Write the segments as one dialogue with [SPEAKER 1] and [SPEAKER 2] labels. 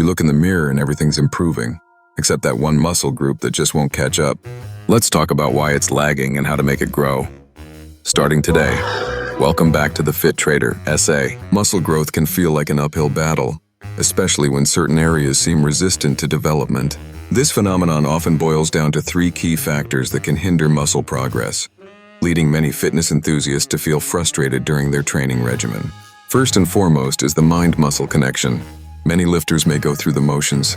[SPEAKER 1] look in the mirror and everything's improving, except that one muscle group that just won't catch up. Let's talk about why it's lagging and how to make it grow. Starting today, welcome back to the Fit Trader SA. Muscle growth can feel like an uphill battle, especially when certain areas seem resistant to development. This phenomenon often boils down to three key factors that can hinder muscle progress, leading many fitness enthusiasts to feel frustrated during their training regimen. First and foremost is the mind-muscle connection. Many lifters may go through the motions,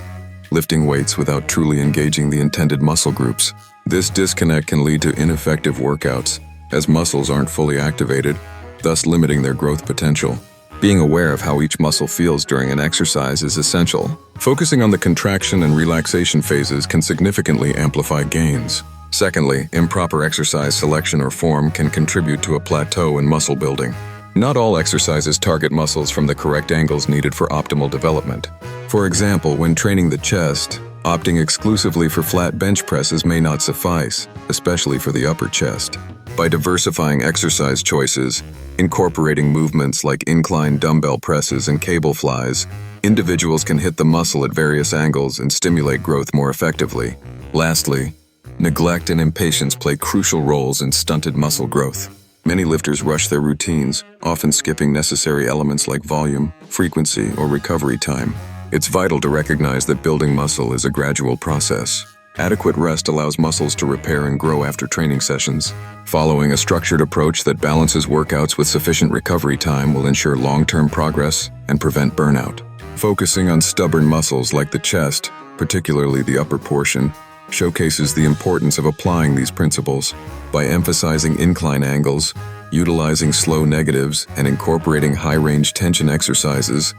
[SPEAKER 1] lifting weights without truly engaging the intended muscle groups. This disconnect can lead to ineffective workouts, as muscles aren't fully activated, thus limiting their growth potential. Being aware of how each muscle feels during an exercise is essential. Focusing on the contraction and relaxation phases can significantly amplify gains. Secondly, improper exercise selection or form can contribute to a plateau in muscle building. Not all exercises target muscles from the correct angles needed for optimal development. For example, when training the chest, opting exclusively for flat bench presses may not suffice, especially for the upper chest. By diversifying exercise choices, incorporating movements like incline dumbbell presses and cable flies, individuals can hit the muscle at various angles and stimulate growth more effectively. Lastly, neglect and impatience play crucial roles in stunted muscle growth. Many lifters rush their routines, often skipping necessary elements like volume, frequency, or recovery time. It's vital to recognize that building muscle is a gradual process. Adequate rest allows muscles to repair and grow after training sessions. Following a structured approach that balances workouts with sufficient recovery time will ensure long-term progress and prevent burnout. Focusing on stubborn muscles like the chest, particularly the upper portion, showcases the importance of applying these principles. By emphasizing incline angles, utilizing slow negatives, and incorporating high-range tension exercises,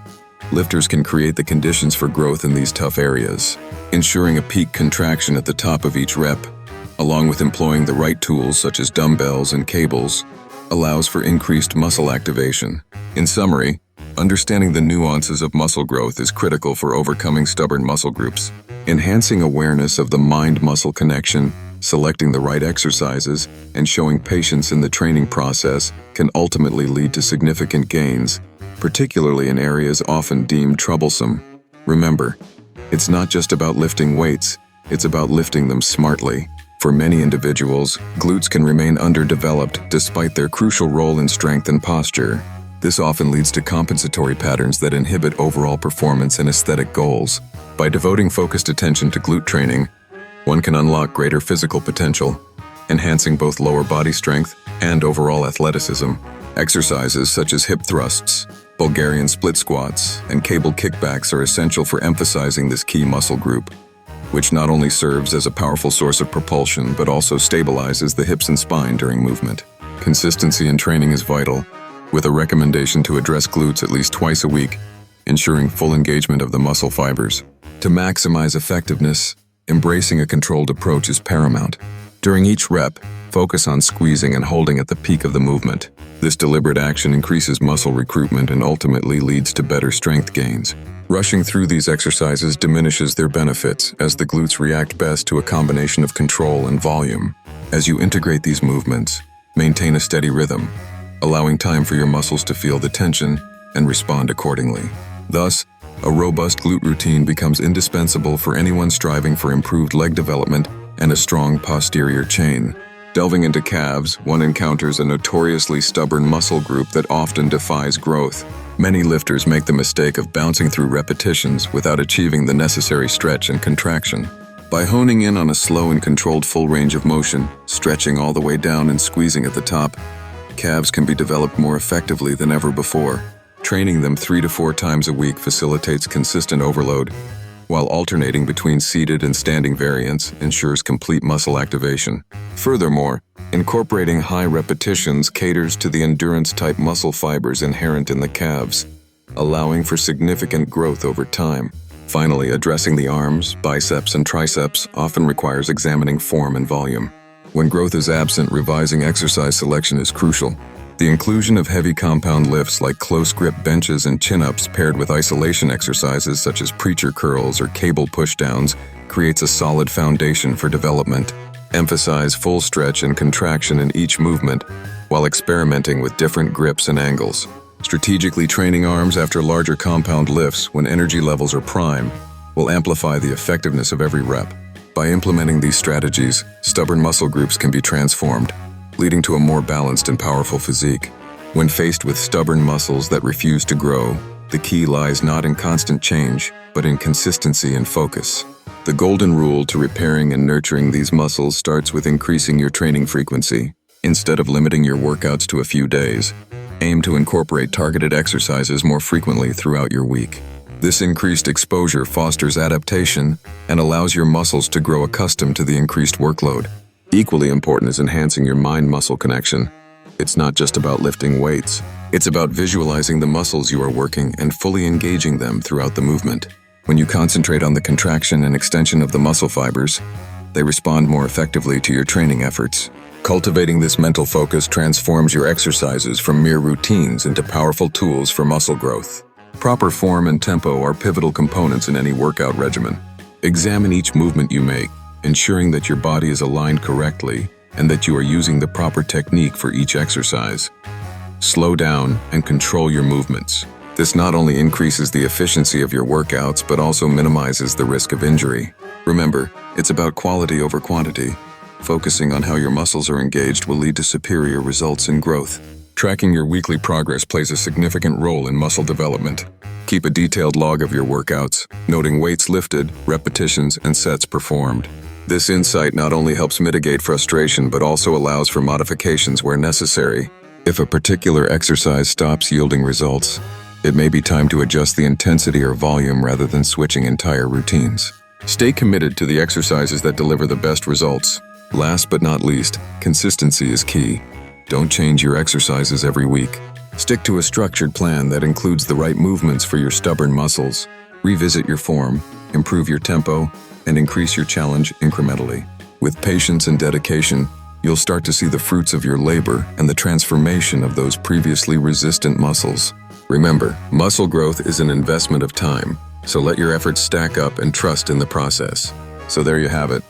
[SPEAKER 1] lifters can create the conditions for growth in these tough areas. Ensuring a peak contraction at the top of each rep, along with employing the right tools such as dumbbells and cables, allows for increased muscle activation. In summary, understanding the nuances of muscle growth is critical for overcoming stubborn muscle groups. Enhancing awareness of the mind-muscle connection, selecting the right exercises, and showing patience in the training process can ultimately lead to significant gains, particularly in areas often deemed troublesome. Remember, it's not just about lifting weights, it's about lifting them smartly. For many individuals, glutes can remain underdeveloped despite their crucial role in strength and posture. This often leads to compensatory patterns that inhibit overall performance and aesthetic goals. By devoting focused attention to glute training, one can unlock greater physical potential, enhancing both lower body strength and overall athleticism. Exercises such as hip thrusts, Bulgarian split squats, and cable kickbacks are essential for emphasizing this key muscle group, which not only serves as a powerful source of propulsion but also stabilizes the hips and spine during movement. Consistency in training is vital, with a recommendation to address glutes at least twice a week, ensuring full engagement of the muscle fibers. To maximize effectiveness, embracing a controlled approach is paramount. During each rep, focus on squeezing and holding at the peak of the movement. This deliberate action increases muscle recruitment and ultimately leads to better strength gains. Rushing through these exercises diminishes their benefits, as the glutes react best to a combination of control and volume. As you integrate these movements, maintain a steady rhythm, allowing time for your muscles to feel the tension and respond accordingly. Thus, a robust glute routine becomes indispensable for anyone striving for improved leg development and a strong posterior chain. Delving into calves, one encounters a notoriously stubborn muscle group that often defies growth. Many lifters make the mistake of bouncing through repetitions without achieving the necessary stretch and contraction. By honing in on a slow and controlled full range of motion, stretching all the way down and squeezing at the top, calves can be developed more effectively than ever before. Training them 3 to 4 times a week facilitates consistent overload, while alternating between seated and standing variants ensures complete muscle activation. Furthermore, incorporating high repetitions caters to the endurance-type muscle fibers inherent in the calves, allowing for significant growth over time. Finally, addressing the arms, biceps, and triceps often requires examining form and volume. When growth is absent, revising exercise selection is crucial. The inclusion of heavy compound lifts like close grip benches and chin-ups paired with isolation exercises such as preacher curls or cable pushdowns creates a solid foundation for development. Emphasize full stretch and contraction in each movement while experimenting with different grips and angles. Strategically training arms after larger compound lifts when energy levels are prime will amplify the effectiveness of every rep. By implementing these strategies, stubborn muscle groups can be transformed, leading to a more balanced and powerful physique. When faced with stubborn muscles that refuse to grow, the key lies not in constant change, but in consistency and focus. The golden rule to repairing and nurturing these muscles starts with increasing your training frequency. Instead of limiting your workouts to a few days, aim to incorporate targeted exercises more frequently throughout your week. This increased exposure fosters adaptation and allows your muscles to grow accustomed to the increased workload. Equally important is enhancing your mind-muscle connection. It's not just about lifting weights. It's about visualizing the muscles you are working and fully engaging them throughout the movement. When you concentrate on the contraction and extension of the muscle fibers, they respond more effectively to your training efforts. Cultivating this mental focus transforms your exercises from mere routines into powerful tools for muscle growth. Proper form and tempo are pivotal components in any workout regimen. Examine each movement you make, ensuring that your body is aligned correctly and that you are using the proper technique for each exercise. Slow down and control your movements. This not only increases the efficiency of your workouts, but also minimizes the risk of injury. Remember, it's about quality over quantity. Focusing on how your muscles are engaged will lead to superior results in growth. Tracking your weekly progress plays a significant role in muscle development. Keep a detailed log of your workouts, noting weights lifted, repetitions, and sets performed. This insight not only helps mitigate frustration, but also allows for modifications where necessary. If a particular exercise stops yielding results, it may be time to adjust the intensity or volume rather than switching entire routines. Stay committed to the exercises that deliver the best results. Last but not least, consistency is key. Don't change your exercises every week. Stick to a structured plan that includes the right movements for your stubborn muscles. Revisit your form, improve your tempo, and increase your challenge incrementally. With patience and dedication, you'll start to see the fruits of your labor and the transformation of those previously resistant muscles. Remember, muscle growth is an investment of time, so let your efforts stack up and trust in the process. So there you have it,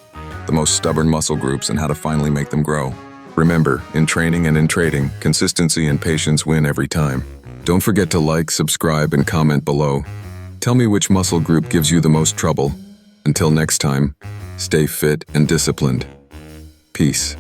[SPEAKER 1] the most stubborn muscle groups and how to finally make them grow. Remember, in training and in trading, consistency and patience win every time. Don't forget to like, subscribe, and comment below. Tell me which muscle group gives you the most trouble. Until next time, stay fit and disciplined. Peace.